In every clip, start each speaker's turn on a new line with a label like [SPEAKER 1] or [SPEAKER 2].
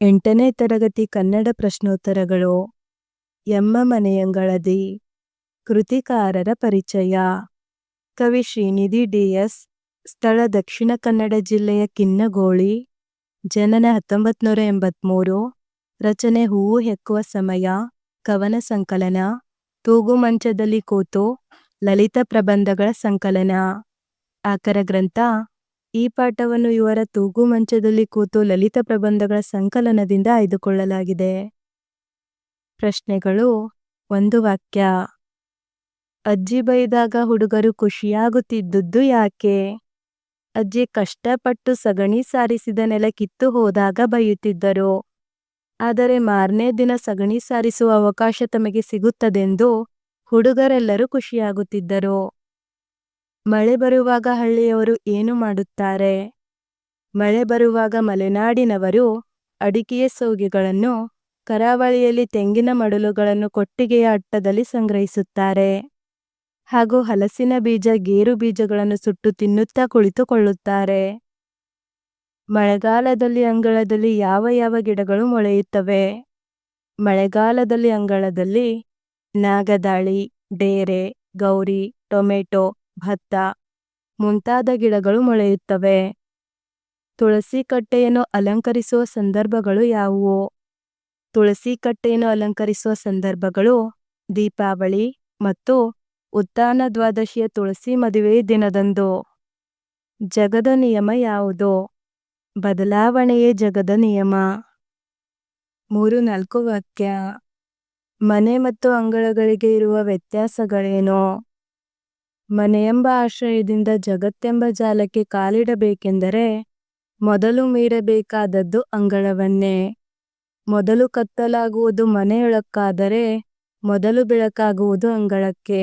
[SPEAKER 1] 8ನೇ ತರಗತಿ ಕನ್ನಡ ಪ್ರಶ್ನೋತ್ತರಗಳು. ಎಮ್ಮ ಮನೆಯಂಗಳದಿ. ಕೃತಿಕಾರರ ಪರಿಚಯ. ಕವಿ ಶ್ರೀನಿಧಿ ಡಿ.ಎಸ್. ಸ್ಥಳ ದಕ್ಷಿಣ ಕನ್ನಡ ಜಿಲ್ಲೆಯ ಕಿನ್ನಗೋಳಿ. ಜನನ 1983. ರಚನೆ ಹೂವು ಹೆಕ್ಕುವ ಸಮಯ. ಕವನ ಸಂಕಲನ. ತೂಗು ಮಂಚದಲ್ಲಿ ಕೂತು. ಲಲಿತ ಪ್ರಬಂಧಗಳ ಸಂಕಲನ. ಆಕರ ಗ್ರಂಥ. ಈ ಪಾಠವನ್ನು ಇವರ ತೂಗು ಮಂಚದಲ್ಲಿ ಕೂತು ಲಲಿತ ಪ್ರಬಂಧಗಳ ಸಂಕಲನದಿಂದ ಆಯ್ದುಕೊಳ್ಳಲಾಗಿದೆ. ಪ್ರಶ್ನೆಗಳು. 1 ವಾಕ್ಯ. ಅಜ್ಜಿ ಬೈದಾಗ ಹುಡುಗರು ಖುಷಿಯಾಗುತ್ತಿದ್ದುದು ಯಾಕೆ? ಅಜ್ಜಿ ಕಷ್ಟಪಟ್ಟು ಸಗಣಿ ಸಾರಿಸಿದ ನೆಲ ಕಿತ್ತು ಹೋದಾಗ ಬೈಯುತ್ತಿದ್ದರು. ಆದರೆ ಮಾರನೇ ದಿನ ಸಗಣಿ ಸಾರಿಸುವ ಅವಕಾಶ ತಮಗೆ ಸಿಗುತ್ತದೆಂದು ಹುಡುಗರೆಲ್ಲರೂ ಖುಷಿಯಾಗುತ್ತಿದ್ದರು. ಮಳೆ ಬರುವಾಗ ಹಳ್ಳಿಯವರು ಏನು ಮಾಡುತ್ತಾರೆ? ಮಳೆ ಬರುವಾಗ ಮಲೆನಾಡಿನವರು ಅಡಿಕೆಯ ಸೌಗೆಗಳನ್ನು, ಕರಾವಳಿಯಲ್ಲಿ ತೆಂಗಿನ ಮಡಲುಗಳನ್ನು ಕೊಟ್ಟಿಗೆಯ ಅಟ್ಟದಲ್ಲಿ ಸಂಗ್ರಹಿಸುತ್ತಾರೆ. ಹಾಗೂ ಹಲಸಿನ ಬೀಜ, ಗೇರು ಬೀಜಗಳನ್ನು ಸುಟ್ಟು ತಿನ್ನುತ್ತಾ ಕುಳಿತುಕೊಳ್ಳುತ್ತಾರೆ. ಮಳೆಗಾಲದಲ್ಲಿ ಅಂಗಳದಲ್ಲಿ ಯಾವ ಯಾವ ಗಿಡಗಳು ಮೊಳೆಯುತ್ತವೆ? ಮಳೆಗಾಲದಲ್ಲಿ ಅಂಗಳದಲ್ಲಿ ನಾಗದಾಳಿ, ಡೇರೆ, ಗೌರಿ, ಟೊಮೆಟೊ, ಭತ್ತ ಮುಂತಾದ ಗಿಡಗಳು ಮೊಳೆಯುತ್ತವೆ. ತುಳಸಿ ಕಟ್ಟೆಯನ್ನು ಅಲಂಕರಿಸುವ ಸಂದರ್ಭಗಳು ಯಾವುವು? ತುಳಸಿ ಕಟ್ಟೆಯನ್ನು ಅಲಂಕರಿಸುವ ಸಂದರ್ಭಗಳು ದೀಪಾವಳಿ ಮತ್ತು ಉತ್ಥಾನ ದ್ವಾದಶಿಯ ತುಳಸಿ ಮದುವೆಯ ದಿನದಂದು. ಜಗದ ನಿಯಮ ಯಾವುದು? ಬದಲಾವಣೆಯೇ ಜಗದ ನಿಯಮ. 3-4 ವಾಕ್ಯ. ಮನೆ ಮತ್ತು ಅಂಗಳಗಳಿಗೆ ಇರುವ ವ್ಯತ್ಯಾಸಗಳೇನು? ಮನೆಯೆಂಬ ಆಶ್ರಯದಿಂದ ಜಗತ್ತೆಂಬ ಜಾಲಕ್ಕೆ ಕಾಲಿಡಬೇಕೆಂದರೆ ಮೊದಲು ಮೀರಬೇಕಾದದ್ದು ಅಂಗಳವನ್ನೇ. ಮೊದಲು ಕತ್ತಲಾಗುವುದು ಮನೆಯೊಳಕ್ಕಾದರೆ ಮೊದಲು ಬೆಳಕಾಗುವುದು ಅಂಗಳಕ್ಕೆ.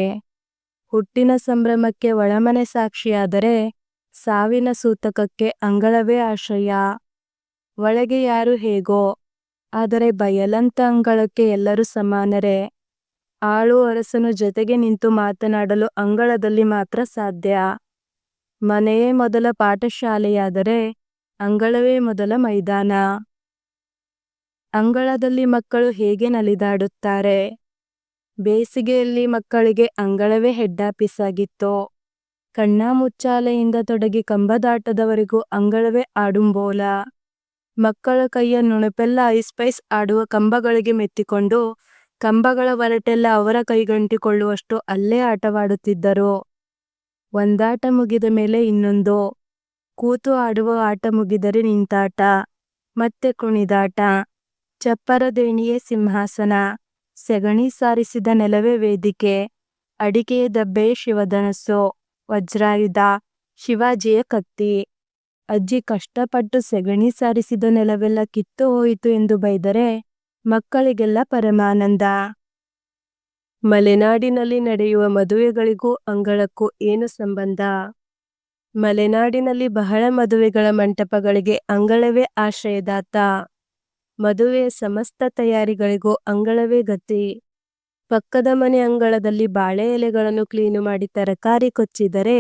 [SPEAKER 1] ಹುಟ್ಟಿನ ಸಂಭ್ರಮಕ್ಕೆ ಒಳಮನೆ ಸಾಕ್ಷಿಯಾದರೆ ಸಾವಿನ ಸೂತಕಕ್ಕೆ ಅಂಗಳವೇ ಆಶ್ರಯ. ಒಳಗೆ ಯಾರು ಹೇಗೋ, ಆದರೆ ಬಯಲಂತ ಅಂಗಳಕ್ಕೆ ಎಲ್ಲರೂ ಸಮಾನರೇ. ಆಳು ಅರಸನು ಜೊತೆಗೆ ನಿಂತು ಮಾತನಾಡಲು ಅಂಗಳದಲ್ಲಿ ಮಾತ್ರ ಸಾಧ್ಯ. ಮನೆಯೇ ಮೊದಲ ಪಾಠಶಾಲೆಯಾದರೆ ಅಂಗಳವೇ ಮೊದಲ ಮೈದಾನ. ಅಂಗಳದಲ್ಲಿ ಮಕ್ಕಳು ಹೇಗೆ ನಲಿದಾಡುತ್ತಾರೆ? ಬೇಸಿಗೆಯಲ್ಲಿ ಮಕ್ಕಳಿಗೆ ಅಂಗಳವೇ ಹೆಡ್ಡಾಫೀಸಾಗಿತ್ತು. ಕಣ್ಣಾಮುಚ್ಚಾಲೆಯಿಂದ ತೊಡಗಿ ಕಂಬದಾಟದವರೆಗೂ ಅಂಗಳವೇ ಆಡುಂಬೋಲ. ಮಕ್ಕಳ ಕೈಯ ನುಣುಪೆಲ್ಲ ಐಸ್ಪೈಸ್ ಆಡುವ ಕಂಬಗಳಿಗೆ ಮೆತ್ತಿಕೊಂಡು ಕಂಬಗಳ ಒರಟೆಲ್ಲ ಅವರ ಕೈಗಂಟಿಕೊಳ್ಳುವಷ್ಟು ಅಲ್ಲೇ ಆಟವಾಡುತ್ತಿದ್ದರು. ಒಂದಾಟ ಮುಗಿದ ಮೇಲೆ ಇನ್ನೊಂದು. ಕೂತು ಆಡುವ ಆಟ ಮುಗಿದರೆ ನಿಂತಾಟ, ಮತ್ತೆ ಕುಣಿದಾಟ. ಚಪ್ಪರದೇಣಿಯೇ ಸಿಂಹಾಸನ, ಸೆಗಣಿ ಸಾರಿಸಿದ ನೆಲವೇ ವೇದಿಕೆ, ಅಡಿಕೆಯ ದಬ್ಬೆಯೇ ಶಿವಧನಸ್ಸು, ವಜ್ರಾಯುಧ ಶಿವಾಜಿಯ ಕತ್ತಿ. ಅಜ್ಜಿ ಕಷ್ಟಪಟ್ಟು ಸೆಗಣಿ ಸಾರಿಸಿದ ನೆಲವೆಲ್ಲ ಕಿತ್ತು ಹೋಯಿತು ಎಂದು ಬೈದರೆ ಮಕ್ಕಳಿಗೆಲ್ಲ ಪರಮಾನಂದ. ಮಲೆನಾಡಿನಲ್ಲಿ ನಡೆಯುವ ಮದುವೆಗಳಿಗೂ ಅಂಗಳಕ್ಕೂ ಏನು ಸಂಬಂಧ? ಮಲೆನಾಡಿನಲ್ಲಿ ಬಹಳ ಮದುವೆಗಳ ಮಂಟಪಗಳಿಗೆ ಅಂಗಳವೇ ಆಶ್ರಯದಾತ. ಮದುವೆಯ ಸಮಸ್ತ ತಯಾರಿಗಳಿಗೂ ಅಂಗಳವೇ ಗತಿ. ಪಕ್ಕದ ಮನೆ ಅಂಗಳದಲ್ಲಿ ಬಾಳೆ ಎಲೆಗಳನ್ನು ಕ್ಲೀನು ಮಾಡಿ ತರಕಾರಿ ಕೊಚ್ಚಿದರೆ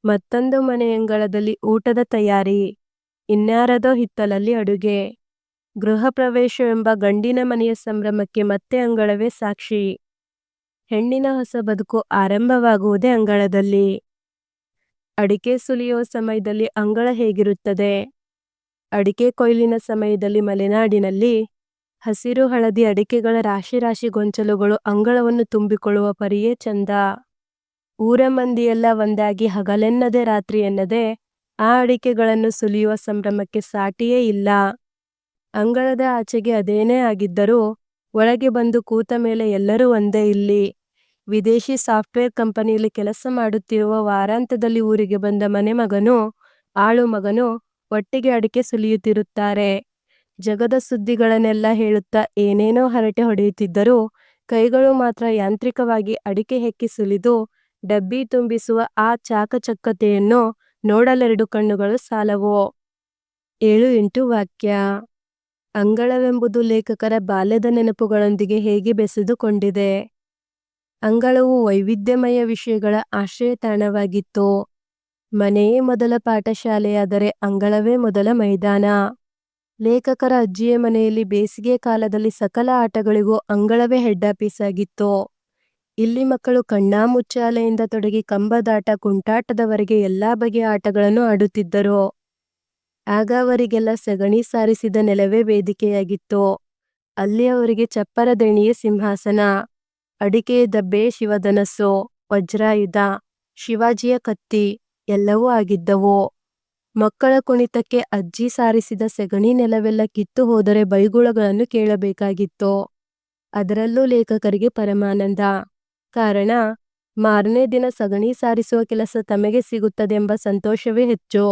[SPEAKER 1] ಮತ್ತೊಂದು ಮನೆ ಅಂಗಳದಲ್ಲಿ ಊಟದ ತಯಾರಿ, ಇನ್ಯಾರದೋ ಹಿತ್ತಲಲ್ಲಿ ಅಡುಗೆ. ಗೃಹ ಪ್ರವೇಶವೆಂಬ ಗಂಡಿನ ಮನೆಯ ಸಂಭ್ರಮಕ್ಕೆ ಮತ್ತೆ ಅಂಗಳವೇ ಸಾಕ್ಷಿ. ಹೆಣ್ಣಿನ ಹೊಸ ಬದುಕು ಆರಂಭವಾಗುವುದೇ ಅಂಗಳದಲ್ಲಿ. ಅಡಿಕೆ ಸುಲಿಯುವ ಸಮಯದಲ್ಲಿ ಅಂಗಳ ಹೇಗಿರುತ್ತದೆ? ಅಡಿಕೆ ಕೊಯ್ಲಿನ ಸಮಯದಲ್ಲಿ ಮಲೆನಾಡಿನಲ್ಲಿ ಹಸಿರು ಹಳದಿ ಅಡಿಕೆಗಳ ರಾಶಿ ರಾಶಿ ಗೊಂಚಲುಗಳು ಅಂಗಳವನ್ನು ತುಂಬಿಕೊಳ್ಳುವ ಪರಿಯೇ ಚಂದ. ಊರ ಮಂದಿಯೆಲ್ಲ ಒಂದಾಗಿ ಹಗಲೆನ್ನದೆ ರಾತ್ರಿ ಎನ್ನದೆ ಆ ಅಡಿಕೆಗಳನ್ನು ಸುಲಿಯುವ ಸಂಭ್ರಮಕ್ಕೆ ಸಾಟಿಯೇ ಇಲ್ಲ. ಅಂಗಳದ ಆಚೆಗೆ ಅದೇನೇ ಆಗಿದ್ದರೂ ಒಳಗೆ ಬಂದು ಕೂತ ಮೇಲೆ ಎಲ್ಲರೂ ಒಂದೇ ಇಲ್ಲಿ. ವಿದೇಶಿ ಸಾಫ್ಟ್ವೇರ್ ಕಂಪನಿಯಲ್ಲಿ ಕೆಲಸ ಮಾಡುತ್ತಿರುವ ವಾರಾಂತ್ಯದಲ್ಲಿ ಊರಿಗೆ ಬಂದ ಮನೆ ಮಗನೂ ಆಳು ಮಗನೂ ಒಟ್ಟಿಗೆ ಅಡಿಕೆ ಸುಲಿಯುತ್ತಿರುತ್ತಾರೆ. ಜಗದ ಸುದ್ದಿಗಳನ್ನೆಲ್ಲ ಹೇಳುತ್ತಾ ಏನೇನೋ ಹರಟೆ ಹೊಡೆಯುತ್ತಿದ್ದರೂ ಕೈಗಳು ಮಾತ್ರ ಯಾಂತ್ರಿಕವಾಗಿ ಅಡಿಕೆ ಹೆಕ್ಕಿ ಸುಲಿದು ಡಬ್ಬಿ ತುಂಬಿಸುವ ಆ ಚಾಕಚಕ್ಯತೆಯನ್ನು ನೋಡಲೆರಡು ಕಣ್ಣುಗಳು ಸಾಲವು. 7-8 ವಾಕ್ಯ. ಅಂಗಳವೆಂಬುದು ಲೇಖಕರ ಬಾಲ್ಯದ ನೆನಪುಗಳೊಂದಿಗೆ ಹೇಗೆ ಬೆಸೆದುಕೊಂಡಿದೆ? ಅಂಗಳವು ವೈವಿಧ್ಯಮಯ ವಿಷಯಗಳ ಆಶ್ರಯ ತಾಣವಾಗಿತ್ತು. ಮನೆಯೇ ಮೊದಲ ಪಾಠಶಾಲೆಯಾದರೆ ಅಂಗಳವೇ ಮೊದಲ ಮೈದಾನ. ಲೇಖಕರ ಅಜ್ಜಿಯ ಮನೆಯಲ್ಲಿ ಬೇಸಿಗೆ ಕಾಲದಲ್ಲಿ ಸಕಲ ಆಟಗಳಿಗೂ ಅಂಗಳವೇ ಹೆಡ್ ಆಫೀಸ್ ಆಗಿತ್ತು. ಇಲ್ಲಿ ಮಕ್ಕಳು ಕಣ್ಣಾಮುಚ್ಚಾಲೆಯಿಂದ ತೊಡಗಿ ಕಂಬದಾಟ, ಕುಂಟಾಟದವರೆಗೆ ಎಲ್ಲಾ ಬಗೆಯ ಆಟಗಳನ್ನು ಆಡುತ್ತಿದ್ದರು. ಆಗ ಅವರಿಗೆಲ್ಲ ಸಗಣಿ ಸಾರಿಸಿದ ನೆಲವೇ ವೇದಿಕೆಯಾಗಿತ್ತು. ಅಲ್ಲಿ ಅವರಿಗೆ ಚಪ್ಪರದೆಣಿಯೇ ಸಿಂಹಾಸನ, ಅಡಿಕೆಯ ದಬ್ಬೆ ಶಿವಧನಸ್ಸು, ವಜ್ರಾಯುಧ, ಶಿವಾಜಿಯ ಕತ್ತಿ ಎಲ್ಲವೂ ಆಗಿದ್ದವು. ಮಕ್ಕಳ ಕುಣಿತಕ್ಕೆ ಅಜ್ಜಿ ಸಾರಿಸಿದ ಸೆಗಣಿ ನೆಲವೆಲ್ಲ ಕಿತ್ತು ಹೋದರೆ ಬೈಗುಳಗಳನ್ನು ಕೇಳಬೇಕಾಗಿತ್ತು. ಅದರಲ್ಲೂ ಲೇಖಕರಿಗೆ ಪರಮಾನಂದ. ಕಾರಣ, ಮಾರನೇ ದಿನ ಸಗಣಿ ಸಾರಿಸುವ ಕೆಲಸ ತಮಗೆ ಸಿಗುತ್ತದೆಂಬ ಸಂತೋಷವೇ ಹೆಚ್ಚು.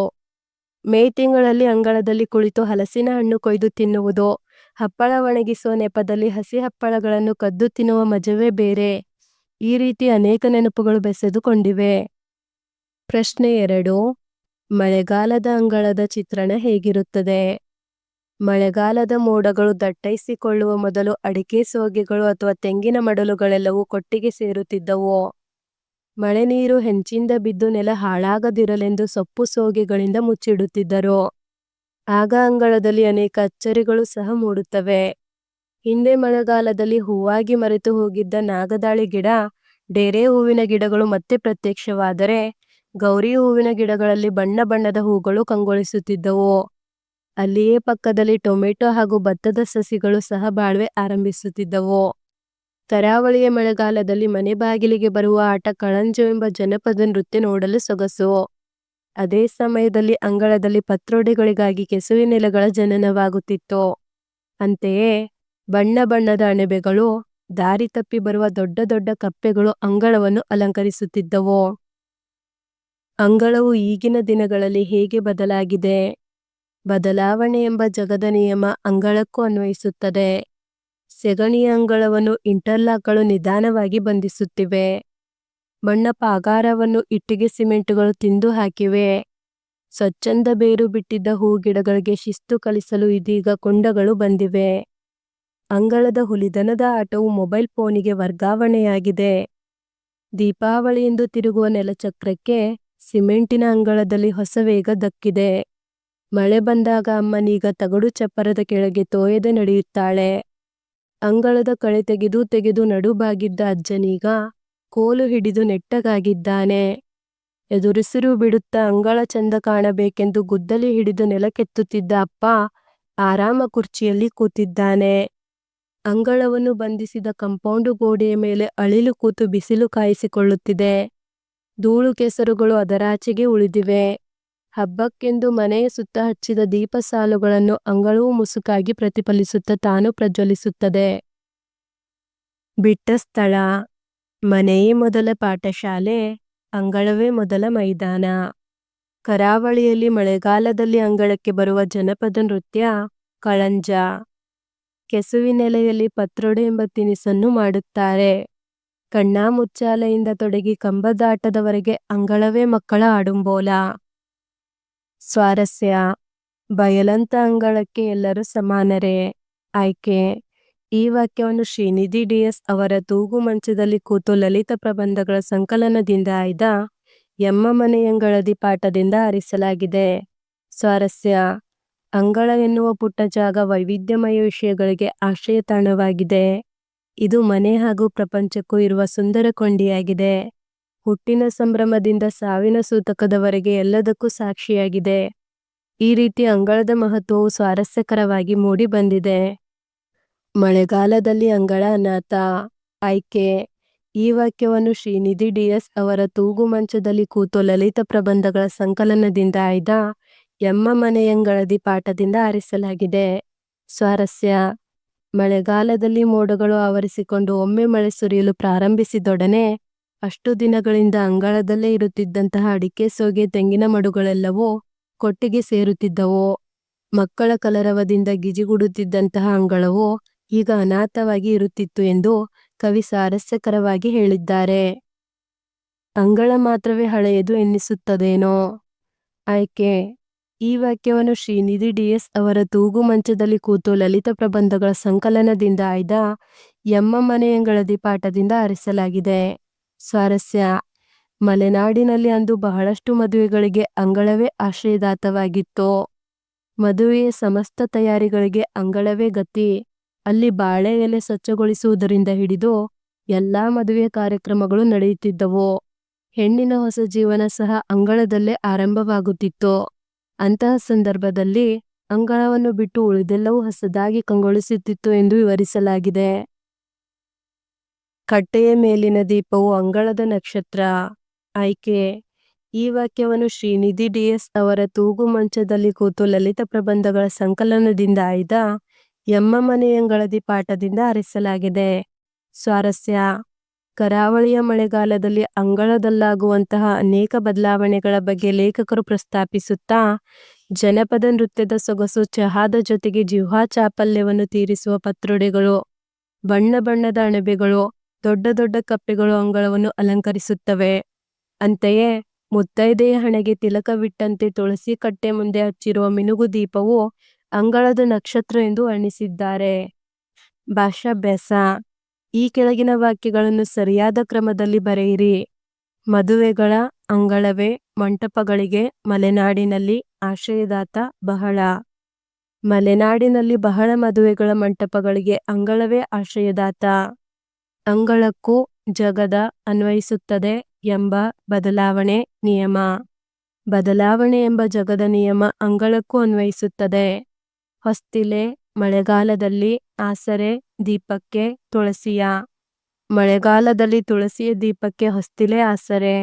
[SPEAKER 1] ಮೇ ತಿಂಗಳಲ್ಲಿ ಅಂಗಳದಲ್ಲಿ ಕುಳಿತು ಹಲಸಿನ ಹಣ್ಣು ಕೊಯ್ದು ತಿನ್ನುವುದು, ಹಪ್ಪಳ ಒಣಗಿಸುವ ನೆಪದಲ್ಲಿ ಹಸಿ ಹಪ್ಪಳಗಳನ್ನು ಕದ್ದು ತಿನ್ನುವ ಮಜವೇ ಬೇರೆ. ಈ ರೀತಿ ಅನೇಕ ನೆನಪುಗಳು ಬೆಸೆದುಕೊಂಡಿವೆ. ಪ್ರಶ್ನೆ 2. ಮಳೆಗಾಲದ ಅಂಗಳದ ಚಿತ್ರಣ ಹೇಗಿರುತ್ತದೆ? ಮಳೆಗಾಲದ ಮೋಡಗಳು ದಟ್ಟೈಸಿಕೊಳ್ಳುವ ಮೊದಲು ಅಡಿಕೆ ಸೋಗೆಗಳು ಅಥವಾ ತೆಂಗಿನ ಮಡಲುಗಳೆಲ್ಲವೂ ಕೊಟ್ಟಿಗೆ ಸೇರುತ್ತಿದ್ದವು. ಮಳೆ ನೀರು ಹೆಂಚಿಂದ ಬಿದ್ದು ನೆಲ ಹಾಳಾಗದಿರಲೆಂದು ಸೊಪ್ಪು ಸೋಗೆಗಳಿಂದ ಮುಚ್ಚಿಡುತ್ತಿದ್ದರು. ಆಗ ಅಂಗಳದಲ್ಲಿ ಅನೇಕ ಅಚ್ಚರಿಗಳು ಸಹ ಮೂಡುತ್ತವೆ. ಹಿಂದೆ ಮಳೆಗಾಲದಲ್ಲಿ ಹೂವಾಗಿ ಮರೆತು ಹೋಗಿದ್ದ ನಾಗದಾಳಿ ಗಿಡ, ಡೇರೆ ಹೂವಿನ ಗಿಡಗಳು ಮತ್ತೆ ಪ್ರತ್ಯಕ್ಷವಾದರೆ, ಗೌರಿ ಹೂವಿನ ಗಿಡಗಳಲ್ಲಿ ಬಣ್ಣ ಬಣ್ಣದ ಹೂಗಳು ಕಂಗೊಳಿಸುತ್ತಿದ್ದವು. ಅಲ್ಲಿಯೇ ಪಕ್ಕದಲ್ಲಿ ಟೊಮೆಟೊ ಹಾಗೂ ಭತ್ತದ ಸಸಿಗಳು ಸಹ ಬಾಳ್ವೆ ಆರಂಭಿಸುತ್ತಿದ್ದವು. ಕರಾವಳಿಯ ಮಳೆಗಾಲದಲ್ಲಿ ಮನೆ ಬಾಗಿಲಿಗೆ ಬರುವ ಆಟ ಕಳಂಜವೆಂಬ ಜನಪದ ನೃತ್ಯ ನೋಡಲು ಸೊಗಸು. ಅದೇ ಸಮಯದಲ್ಲಿ ಅಂಗಳದಲ್ಲಿ ಪತ್ರೊಡೆಗಳಿಗಾಗಿ ಕೆಸುವಿನೆಲೆಗಳ ಜನನವಾಗುತ್ತಿತ್ತು. ಅಂತೆಯೇ ಬಣ್ಣ ಬಣ್ಣದ ಅಣಬೆಗಳು, ದಾರಿ ತಪ್ಪಿ ಬರುವ ದೊಡ್ಡ ದೊಡ್ಡ ಕಪ್ಪೆಗಳು ಅಂಗಳವನ್ನು ಅಲಂಕರಿಸುತ್ತಿದ್ದವು. ಅಂಗಳವು ಈಗಿನ ದಿನಗಳಲ್ಲಿ ಹೇಗೆ ಬದಲಾಗಿದೆ? ಬದಲಾವಣೆ ಎಂಬ ಜಗದ ನಿಯಮ ಅಂಗಳಕ್ಕೂ ಅನ್ವಯಿಸುತ್ತದೆ. ಸೆಗಣಿಯ ಅಂಗಳವನ್ನು ಇಂಟರ್ಲಾಕ್ಗಳು ನಿಧಾನವಾಗಿ ಬಂಧಿಸುತ್ತಿವೆ. ಮಣ್ಣ ಪಾಗಾರವನ್ನು ಇಟ್ಟಿಗೆ ಸಿಮೆಂಟುಗಳು ತಿಂದು ಹಾಕಿವೆ. ಸ್ವಚ್ಛಂದ ಬೇರು ಬಿಟ್ಟಿದ್ದ ಹೂ ಗಿಡಗಳಿಗೆ ಶಿಸ್ತು ಕಲಿಸಲು ಇದೀಗ ಕೊಂಡಗಳು ಬಂದಿವೆ. ಅಂಗಳದ ಹುಲಿದನದ ಆಟವು ಮೊಬೈಲ್ ಫೋನಿಗೆ ವರ್ಗಾವಣೆಯಾಗಿದೆ. ದೀಪಾವಳಿಯೆಂದು ತಿರುಗುವ ನೆಲಚಕ್ರಕ್ಕೆ ಸಿಮೆಂಟಿನ ಅಂಗಳದಲ್ಲಿ ಹೊಸ ವೇಗ ದಕ್ಕಿದೆ. ಮಳೆ ಬಂದಾಗ ಅಮ್ಮನೀಗ ತಗಡು ಚಪ್ಪರದ ಕೆಳಗೆ ತೋಯದೆ ನಡೆಯುತ್ತಾಳೆ. ಅಂಗಳದ ಕಳೆ ತೆಗೆದು ತೆಗೆದು ನಡುಬಾಗಿದ್ದ ಅಜ್ಜನೀಗ ಕೋಲು ಹಿಡಿದು ನೆಟ್ಟಗಾಗಿದ್ದಾನೆ. ಎದುರುಸಿರು ಬಿಡುತ್ತಾ ಅಂಗಳ ಚಂದ ಕಾಣಬೇಕೆಂದು ಗುದ್ದಲಿ ಹಿಡಿದು ನೆಲಕ್ಕೆತ್ತುತ್ತಿದ್ದ ಅಪ್ಪ ಆರಾಮ ಕುರ್ಚಿಯಲ್ಲಿ ಕೂತಿದ್ದಾನೆ. ಅಂಗಳವನ್ನು ಬಂಧಿಸಿದ ಕಂಪೌಂಡು ಗೋಡೆಯ ಮೇಲೆ ಅಳಿಲು ಕೂತು ಬಿಸಿಲು ಕಾಯಿಸಿಕೊಳ್ಳುತ್ತಿದೆ. ಧೂಳು ಕೆಸರುಗಳು ಅದರಾಚೆಗೆ ಉಳಿದಿವೆ. ಹಬ್ಬಕ್ಕೆಂದು ಮನೆಯ ಸುತ್ತ ಹಚ್ಚಿದ ದೀಪ ಸಾಲುಗಳನ್ನು ಅಂಗಳವೂ ಮುಸುಕಾಗಿ ಪ್ರತಿಫಲಿಸುತ್ತಾ ತಾನು ಪ್ರಜ್ವಲಿಸುತ್ತದೆ. ಬಿಟ್ಟ ಸ್ಥಳ. ಮನೆಯೇ ಮೊದಲ ಪಾಠಶಾಲೆ, ಅಂಗಳವೇ ಮೊದಲ ಮೈದಾನ. ಕರಾವಳಿಯಲ್ಲಿ ಮಳೆಗಾಲದಲ್ಲಿ ಅಂಗಳಕ್ಕೆ ಬರುವ ಜನಪದ ನೃತ್ಯ ಕಳಂಜ. ಕೆಸುವಿನೆಲೆಯಲ್ಲಿ ಪತ್ರೊಡೆ ಎಂಬ ತಿನಿಸನ್ನು ಮಾಡುತ್ತಾರೆ. ಕಣ್ಣಾಮುಚ್ಚಾಲೆಯಿಂದ ತೊಡಗಿ ಕಂಬದಾಟದವರೆಗೆ ಅಂಗಳವೇ ಮಕ್ಕಳ ಆಡುಂಬೋಲ. ಸ್ವಾರಸ್ಯ. ಬಯಲಂತ ಅಂಗಳಕ್ಕೆ ಎಲ್ಲರೂ ಸಮಾನರೇ. ಆಯ್ಕೆ. ಈ ವಾಕ್ಯವನ್ನು ಶ್ರೀನಿಧಿ ಡಿ.ಎಸ್. ಅವರ ತೂಗು ಮಂಚದಲ್ಲಿ ಕೂತು ಲಲಿತ ಪ್ರಬಂಧಗಳ ಸಂಕಲನದಿಂದ ಆಯ್ದ ಎಮ್ಮ ಮನೆಯಂಗಳದಿ ಪಾಠದಿಂದ ಆರಿಸಲಾಗಿದೆ. ಸ್ವಾರಸ್ಯ. ಅಂಗಳ ಎನ್ನುವ ಪುಟ್ಟ ಜಾಗ ವೈವಿಧ್ಯಮಯ ವಿಷಯಗಳಿಗೆ ಆಶ್ರಯ ತಾಣವಾಗಿದೆ. ಇದು ಮನೆ ಹಾಗೂ ಪ್ರಪಂಚಕ್ಕೂ ಇರುವ ಸುಂದರ ಕೊಂಡಿಯಾಗಿದೆ. ಹುಟ್ಟಿನ ಸಂಭ್ರಮದಿಂದ ಸಾವಿನ ಸೂತಕದವರೆಗೆ ಎಲ್ಲದಕ್ಕೂ ಸಾಕ್ಷಿಯಾಗಿದೆ. ಈ ರೀತಿ ಅಂಗಳದ ಮಹತ್ವವು ಸ್ವಾರಸ್ಯಕರವಾಗಿ ಮೂಡಿ ಬಂದಿದೆ. ಮಳೆಗಾಲದಲ್ಲಿ ಅಂಗಳ ಅನಾಥ. ಆಯ್ಕೆ. ಈ ವಾಕ್ಯವನ್ನು ಶ್ರೀನಿಧಿ ಡಿ.ಎಸ್. ಅವರ ತೂಗು ಮಂಚದಲ್ಲಿ ಕೂತು ಲಲಿತ ಪ್ರಬಂಧಗಳ ಸಂಕಲನದಿಂದ ಆಯ್ದ ಎಮ್ಮ ಮನೆಯಂಗಳದಿ ಪಾಠದಿಂದ ಆರಿಸಲಾಗಿದೆ. ಸ್ವಾರಸ್ಯ. ಮಳೆಗಾಲದಲ್ಲಿ ಮೋಡಗಳು ಆವರಿಸಿಕೊಂಡು ಒಮ್ಮೆ ಮಳೆ ಸುರಿಯಲು ಪ್ರಾರಂಭಿಸಿದೊಡನೆ ಅಷ್ಟು ದಿನಗಳಿಂದ ಅಂಗಳದಲ್ಲೇ ಇರುತ್ತಿದ್ದಂತಹ ಅಡಿಕೆ ಸೋಗೆ, ತೆಂಗಿನ ಮಡುಗಳೆಲ್ಲವೂ ಕೊಟ್ಟಿಗೆ ಸೇರುತ್ತಿದ್ದವು. ಮಕ್ಕಳ ಕಲರವದಿಂದ ಗಿಜಿಗುಡುತ್ತಿದ್ದಂತಹ ಅಂಗಳವು ಈಗ ಅನಾಥವಾಗಿ ಇರುತ್ತಿತ್ತು ಎಂದು ಕವಿ ಸ್ವಾರಸ್ಯಕರವಾಗಿ ಹೇಳಿದ್ದಾರೆ. ಅಂಗಳ ಮಾತ್ರವೇ ಹಳೆಯದು ಎನ್ನಿಸುತ್ತದೇನೋ? ಆಯ್ಕೆ. ಈ ವಾಕ್ಯವನ್ನು ಶ್ರೀನಿಧಿ ಡಿ.ಎಸ್. ಅವರ ತೂಗು ಮಂಚದಲ್ಲಿ ಕೂತು ಲಲಿತ ಪ್ರಬಂಧಗಳ ಸಂಕಲನದಿಂದ ಆಯ್ದ ಎಮ್ಮ ಮನೆಯಂಗಳದಿ ಪಾಠದಿಂದ ಆರಿಸಲಾಗಿದೆ. ಸ್ವಾರಸ್ಯ. ಮಲೆನಾಡಿನಲ್ಲಿ ಅಂದು ಬಹಳಷ್ಟು ಮದುವೆಗಳಿಗೆ ಅಂಗಳವೇ ಆಶ್ರಯದಾತವಾಗಿತ್ತು. ಮದುವೆಯ ಸಮಸ್ತ ತಯಾರಿಗಳಿಗೆ ಅಂಗಳವೇ ಗತಿ. ಅಲ್ಲಿ ಬಾಳೆ ಎಲೆ ಸ್ವಚ್ಛಗೊಳಿಸುವುದರಿಂದ ಹಿಡಿದು ಎಲ್ಲಾ ಮದುವೆಯ ಕಾರ್ಯಕ್ರಮಗಳು ನಡೆಯುತ್ತಿದ್ದವು. ಹೆಣ್ಣಿನ ಹೊಸ ಜೀವನ ಸಹ ಅಂಗಳದಲ್ಲೇ ಆರಂಭವಾಗುತ್ತಿತ್ತು. ಅಂತಹ ಸಂದರ್ಭದಲ್ಲಿ ಅಂಗಳವನ್ನು ಬಿಟ್ಟು ಉಳಿದೆಲ್ಲವೂ ಹೊಸದಾಗಿ ಕಂಗೊಳಿಸುತ್ತಿತ್ತು ಎಂದು ವಿವರಿಸಲಾಗಿದೆ. ಕಟ್ಟೆಯ ಮೇಲಿನ ದೀಪವು ಅಂಗಳದ ನಕ್ಷತ್ರ. ಆಯ್ಕೆ: ಈ ವಾಕ್ಯವನ್ನು ಶ್ರೀನಿಧಿ ಡಿ.ಎಸ್. ಅವರ ತೂಗು ಮಂಚದಲ್ಲಿ ಕೂತು ಲಲಿತ ಪ್ರಬಂಧಗಳ ಸಂಕಲನದಿಂದ ಆಯ್ದ ಎಮ್ಮ ಮನೆಯಂಗಳದಿ ಪಾಠದಿಂದ ಆರಿಸಲಾಗಿದೆ. ಸ್ವಾರಸ್ಯ: ಕರಾವಳಿಯ ಮಳೆಗಾಲದಲ್ಲಿ ಅಂಗಳದಲ್ಲಾಗುವಂತಹ ಅನೇಕ ಬದಲಾವಣೆಗಳ ಬಗ್ಗೆ ಲೇಖಕರು ಪ್ರಸ್ತಾಪಿಸುತ್ತಾ, ಜನಪದ ನೃತ್ಯದ ಸೊಗಸು, ಚಹಾದ ಜೊತೆಗೆ ಜಿಹ್ವಾ ಚಾಪಲ್ಯವನ್ನು ತೀರಿಸುವ ಪತ್ರುಡೆಗಳು, ಬಣ್ಣ ಬಣ್ಣದ ಅಣಬೆಗಳು, ದೊಡ್ಡ ದೊಡ್ಡ ಕಪ್ಪೆಗಳು ಅಂಗಳವನ್ನು ಅಲಂಕರಿಸುತ್ತವೆ. ಅಂತೆಯೇ ಮುತ್ತೈದೆಯ ಹಣೆಗೆ ತಿಲಕವಿಟ್ಟಂತೆ ತುಳಸಿ ಕಟ್ಟೆ ಮುಂದೆ ಹಚ್ಚಿರುವ ಮಿನುಗು ದೀಪವು ಅಂಗಳದ ನಕ್ಷತ್ರ ಎಂದು ವರ್ಣಿಸಿದ್ದಾರೆ. ಭಾಷಾಭ್ಯಾಸ: ಈ ಕೆಳಗಿನ ವಾಕ್ಯಗಳನ್ನು ಸರಿಯಾದ ಕ್ರಮದಲ್ಲಿ ಬರೆಯಿರಿ. ಮದುವೆಗಳ ಅಂಗಳವೇ ಮಂಟಪಗಳಿಗೆ ಮಲೆನಾಡಿನಲ್ಲಿ ಆಶ್ರಯದಾತ ಬಹಳ. ಮಲೆನಾಡಿನಲ್ಲಿ ಬಹಳ ಮದುವೆಗಳ ಮಂಟಪಗಳಿಗೆ ಅಂಗಳವೇ ಆಶ್ರಯದಾತ. ಅಂಗಳಕ್ಕೂ ಜಗದ ಅನ್ವಯಿಸುತ್ತದೆ ಎಂಬ ಬದಲಾವಣೆ ನಿಯಮ. ಬದಲಾವಣೆ ಎಂಬ ಜಗದ ನಿಯಮ ಅಂಗಳಕ್ಕೂ ಅನ್ವಯಿಸುತ್ತದೆ. ಹೊಸ್ತಿಲೆ ಮಳೆಗಾಲದಲ್ಲಿ ಆಸರೆ ದೀಪಕ್ಕೆ ತುಳಸಿಯ. ಮಳೆಗಾಲದಲ್ಲಿ ತುಳಸಿಯ ದೀಪಕ್ಕೆ ಹೊಸ್ತಿಲೆ ಆಸರೆ.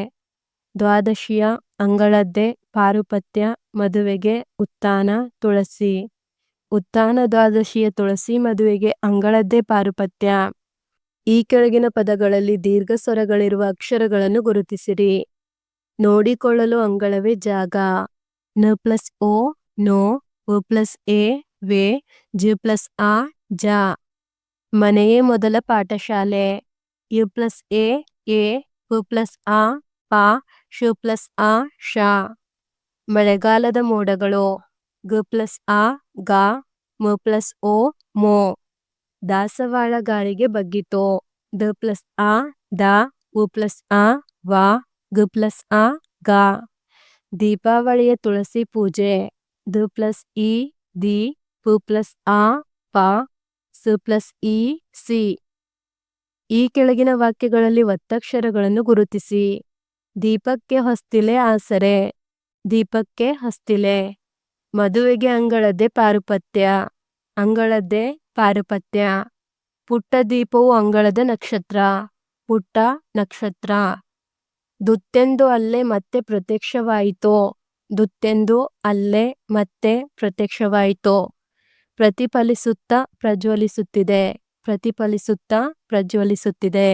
[SPEAKER 1] ದ್ವಾದಶಿಯ ಅಂಗಳದ್ದೇ ಪಾರುಪತ್ಯ ಮದುವೆಗೆ ಉತ್ಥಾನ ತುಳಸಿ. ಉತ್ಥಾನ ದ್ವಾದಶಿಯ ತುಳಸಿ ಮದುವೆಗೆ ಅಂಗಳದ್ದೇ ಪಾರುಪತ್ಯ. ಈ ಕೆಳಗಿನ ಪದಗಳಲ್ಲಿ ದೀರ್ಘ ಸ್ವರಗಳಿರುವ ಅಕ್ಷರಗಳನ್ನು ಗುರುತಿಸಿರಿ. ನೋಡಿಕೊಳ್ಳಲು ಅಂಗಳವೇ ಜಾಗ. ನ ಪ್ಲಸ್ ಓ ನೋ, ವ ಪ್ಲಸ್ ಎ ವೇ, ಜ ಪ್ಲಸ್ ಆ ಜ. ಮನೆಯೇ ಮೊದಲ ಪಾಠಶಾಲೆ. ಯು ಪ್ಲಸ್ ಎ ಎ, ವ ಪ್ಲಸ್ ಆ ಪಾ, ಶು ಪ್ಲಸ್ ಆ ಶ. ಮಳೆಗಾಲದ ಮೋಡಗಳು. ಗ ಪ್ಲಸ್ ಆ ಗ, ಮ ಪ್ಲಸ್ ಓ ಮೋ. ದಾಸವಾಳ ಗಾಳಿಗೆ ಬಗ್ಗಿತು. ದ ಪ್ಲಸ್ ಆ ದ, ವ ಪ್ಲಸ್ ಆ ವ, ಗ ಪ್ಲಸ್ ಆ ಗ. ದೀಪಾವಳಿಯ ತುಳಸಿ ಪೂಜೆ. ದ ಪ್ಲಸ್ ಇ ದಿ, ಪ ಪ್ಲಸ್ ಆ ಪ, ಸ ಪ್ಲಸ್ ಇ ಸಿ. ಈ ಕೆಳಗಿನ ವಾಕ್ಯಗಳಲ್ಲಿ ಒತ್ತಕ್ಷರಗಳನ್ನು ಗುರುತಿಸಿ. ದೀಪಕ್ಕೆ ಹೊಸ್ತಿಲೆ ಆಸರೆ. ದೀಪಕ್ಕೆ ಹೊಸ್ತಿಲೆ. ಮದುವೆಗೆ ಅಂಗಳದ್ದೇ ಪಾರುಪತ್ಯ. ಅಂಗಳದ್ದೇ ಪಾರುಪತ್ಯ. ಪುಟ್ಟ ದೀಪವು ಅಂಗಳದ ನಕ್ಷತ್ರ. ಪುಟ್ಟ ನಕ್ಷತ್ರ. ದುತ್ತೆಂದು ಅಲ್ಲೇ ಮತ್ತೆ ಪ್ರತ್ಯಕ್ಷವಾಯಿತು. ದುತ್ತೆಂದು ಅಲ್ಲೇ ಮತ್ತೆ ಪ್ರತ್ಯಕ್ಷವಾಯಿತು. ಪ್ರತಿಫಲಿಸುತ್ತಾ ಪ್ರಜ್ವಲಿಸುತ್ತಿದೆ. ಪ್ರತಿಫಲಿಸುತ್ತಾ ಪ್ರಜ್ವಲಿಸುತ್ತಿದೆ.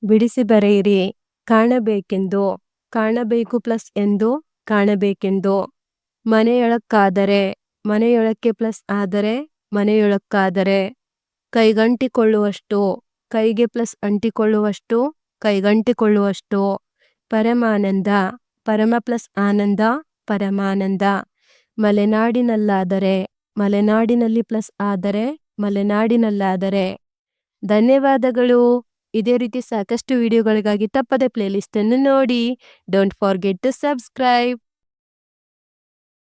[SPEAKER 1] ಬಿಡಿಸಿ ಬರೆಯಿರಿ. ಕಾಣಬೇಕೆಂದು. ಕಾಣಬೇಕು ಪ್ಲಸ್ ಎಂದು, ಕಾಣಬೇಕೆಂದು. ಮನೆಯೊಳಕ್ಕಾದರೆ. ಮನೆಯೊಳಕ್ಕೆ ಪ್ಲಸ್ ಆದರೆ, ಮನೆಯೊಳಕ್ಕಾದರೆ. ಕೈಗಂಟಿಕೊಳ್ಳುವಷ್ಟು. ಕೈಗೆ ಪ್ಲಸ್ ಅಂಟಿಕೊಳ್ಳುವಷ್ಟು, ಕೈಗಂಟಿಕೊಳ್ಳುವಷ್ಟು. ಪರಮಾನಂದ. ಪರಮ ಪ್ಲಸ್ ಆನಂದ, ಪರಮಾನಂದ. ಮಲೆನಾಡಿನಲ್ಲಾದರೆ. ಮಲೆನಾಡಿನಲ್ಲಿ ಪ್ಲಸ್ ಆದರೆ, ಮಲೆನಾಡಿನಲ್ಲಾದರೆ. ಧನ್ಯವಾದಗಳು. ಇದೇ ರೀತಿ ಸಾಕಷ್ಟು ವಿಡಿಯೋಗಳಿಗಾಗಿ ತಪ್ಪದೆ ಪ್ಲೇಲಿಸ್ಟ್ ಅನ್ನು ನೋಡಿ. Don't forget to subscribe.